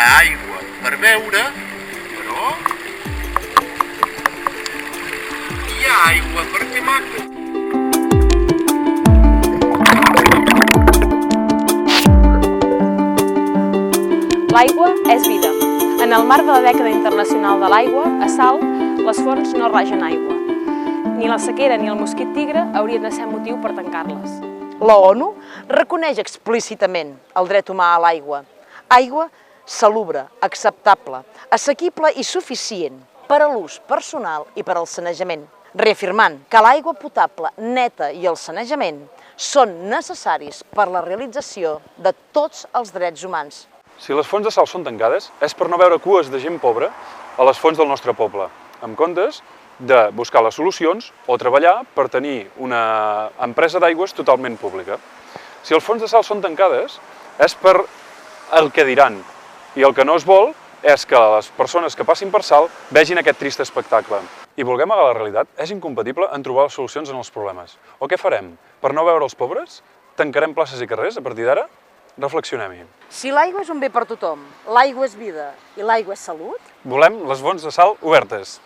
aigua per beure, però hi ha aigua per fer maco. L'aigua és vida. En el marc de la dècada internacional de l'aigua, a Salt, les fonts no ragen aigua. Ni la sequera ni el mosquit tigre haurien de ser motiu per tancar-les. La ONU reconeix explícitament el dret humà a l'aigua. Aigua salubre, acceptable, assequible i suficient per a l'ús personal i per al sanejament, reafirmant que l'aigua potable, neta i el sanejament són necessaris per la realització de tots els drets humans. Si les fonts de sal són tancades, és per no veure cues de gent pobra a les fonts del nostre poble, en comptes de buscar les solucions o treballar per tenir una empresa d'aigües totalment pública. Si els fons de sal són tancades, és per el que diran, i el que no es vol és que les persones que passin per Salt vegin aquest trist espectacle. I volguem amagar la realitat, és incompatible en trobar les solucions en els problemes. O què farem? Per no veure els pobres? Tancarem places i carrers a partir d'ara? Reflexionem-hi. Si l'aigua és un bé per tothom, l'aigua és vida i l'aigua és salut, Volem les fonts de sal obertes.